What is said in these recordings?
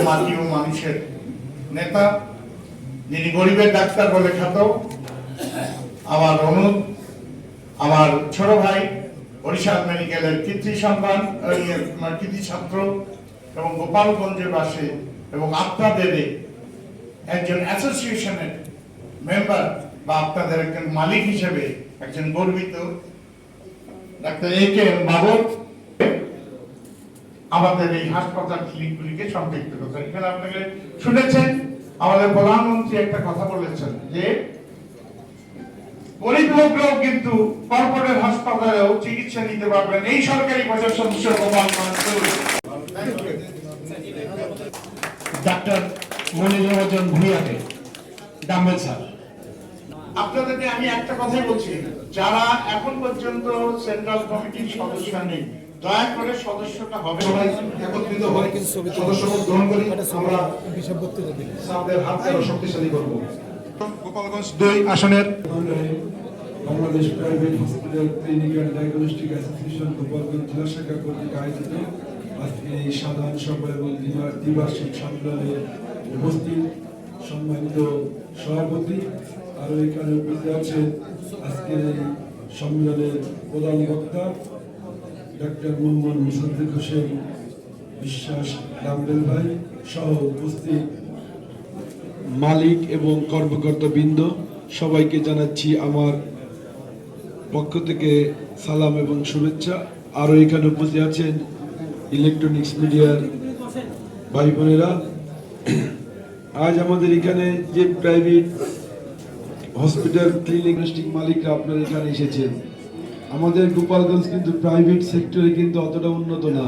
মাটি ও মানুষের নেতা, যিনি গরিবের ডাক্তার বলে খ্যাত, আমার অনুজ, আমার ছোট ভাই, বরিশাল মেডিকেলের কৃতি সন্তান, কৃতি ছাত্র এবং গোপালগঞ্জের বাসে এবং আপনাদের একজন অ্যাসোসিয়েশনের মেম্বার বা আপনাদের একজন মালিক হিসেবে একজন গর্বিত ডাক্তার A.K.M. বাবর আমাদের এই হাসপাতাল ক্লিনিকগুলিকে সম্পৃক্ত করতে। এখানে আপনাকে শুনেছেন আমাদের প্রধানমন্ত্রী একটা কথা বলেছেন যে গরিব লোকরাও কিন্তু কর্পোরেট হাসপাতালেও চিকিৎসা নিতে পারবেন এই সরকারি প্রশাসন ডাক্তার মনিরুল রহমান ভূঁইয়াকে ডাম্বেল স্যার। আপনাদেরকে আমি একটা কথাই বলছি, যারা এখন পর্যন্ত সেন্ট্রাল কমিটির সদস্য নেই, দয়া করে সদস্যটা হবে, সবাই একত্রিত হয়ে সদস্যপদ গ্রহণ করি। আমরা আমাদের হাতকে শক্তিশালী করব। গোপালগঞ্জ 2 আসনের Bangladesh private hospital clinic and diagnostic association Gopalganj জেলা শাখা কর্তৃক আয়োজিত আজকে এই সাধারণ সভা এবং দ্বিবার্ষিক সম্মেলনে উপস্থিত সম্মানিত সভাপতি আরও এখানে উপস্থিত আছেন আজকের এই সম্মেলনের প্রধান বক্তা ডাক্তার মোহাম্মদ মুসাদ্দেক হোসেন বিশ্বাস ডাম্বেল ভাই সহ উপস্থিত মালিক এবং কর্মকর্তা বৃন্দ, সবাইকে জানাচ্ছি আমার পক্ষ থেকে সালাম এবং শুভেচ্ছা। আরও এখানে উপস্থিত আছেন ইলেকট্রনিক্স মিডিয়ার ভাই বোনেরা। আজ আমাদের এখানে যে প্রাইভেট হসপিটাল ক্লিনিক মালিকরা আপনারা এখানে এসেছেন, আমাদের গোপালগঞ্জ কিন্তু প্রাইভেট সেক্টরে কিন্তু অতটা উন্নত না।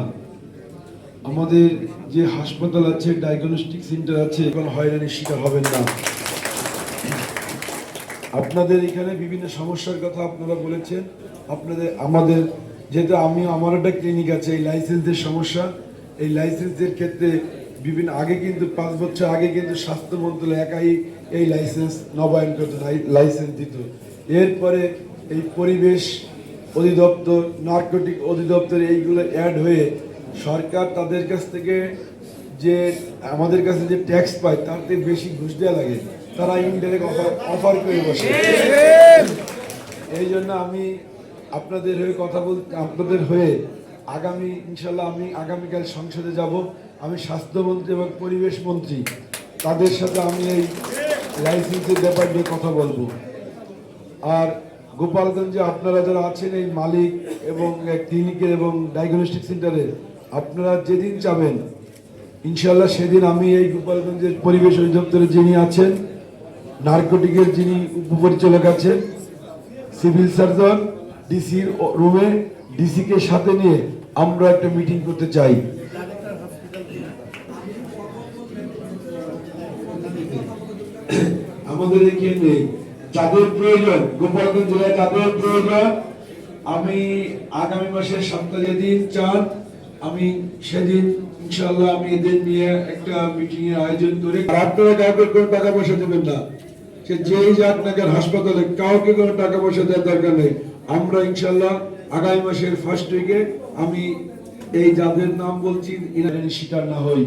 আমাদের যে হাসপাতাল আছে, ডায়াগনস্টিক সেন্টার আছে, এখন হয়রানির শিকার হবেন না। আপনাদের এখানে বিভিন্ন সমস্যার কথা আপনারা বলেছেন। আমাদের যেহেতু আমার একটা ক্লিনিক আছে, এই লাইসেন্সের সমস্যা, এই লাইসেন্সের ক্ষেত্রে বিভিন্ন আগে কিন্তু 5 বছর আগে কিন্তু স্বাস্থ্য মন্ত্রণালয় একাই এই লাইসেন্স নবায়ন করতো, লাইসেন্স দিত। এরপরে এই পরিবেশ অধিদপ্তর, নার্কোটিক অধিদপ্তর এইগুলো অ্যাড হয়ে সরকার তাদের কাছ থেকে যে আমাদের কাছে যে ট্যাক্স পায় তার থেকে বেশি ঘুষ দেওয়া লাগে, তারা ইনডাইরেক্ট অফার করে বসে। এই জন্য আমি আপনাদের হয়ে কথা আপনাদের হয়ে ইনশাল্লাহ আমি আগামীকাল সংসদে যাব। আমি স্বাস্থ্যমন্ত্রী এবং পরিবেশ মন্ত্রী তাদের সাথে আমি এই লাইসেন্সের ব্যাপার নিয়ে কথা বলবো। আর গোপালগঞ্জে আপনারা যারা আছেন এই মালিক এবং ক্লিনিকের এবং ডায়াগনস্টিক সেন্টারের, আপনারা যেদিন যাবেন ইনশাল্লাহ সেদিন আমি এই গোপালগঞ্জের পরিবেশ অধিদপ্তরে যিনি আছেন, নার্কোটিকের যিনি উপপরিচালক আছেন, সিভিল সার্জন, ডিসির রুমে ডিসিকে সাথে নিয়ে আমরা একটা মিটিং করতে চাই। আমাদের এখানে যাদের প্রয়োজন, গোপালগঞ্জ জেলায় যাদের প্রয়োজন, আমি আগামী মাসের 7 তারিখে দিন চান, আমি সেদিন ইনশাআল্লাহ আমি এদের নিয়ে একটা মিটিং এর আয়োজন করে, আপনারা কাউকে কোনো টাকা পয়সা দেবেন না, সে যেই যাক না কেন হাসপাতালে কাউকে কোনো টাকা পয়সা দেওয়ার দরকার নেই। আমরা ইনশাআল্লাহ আগামী মাসের 1st উইকে আমি এই যাদের নাম বলছি এনাদের শিকার না হই।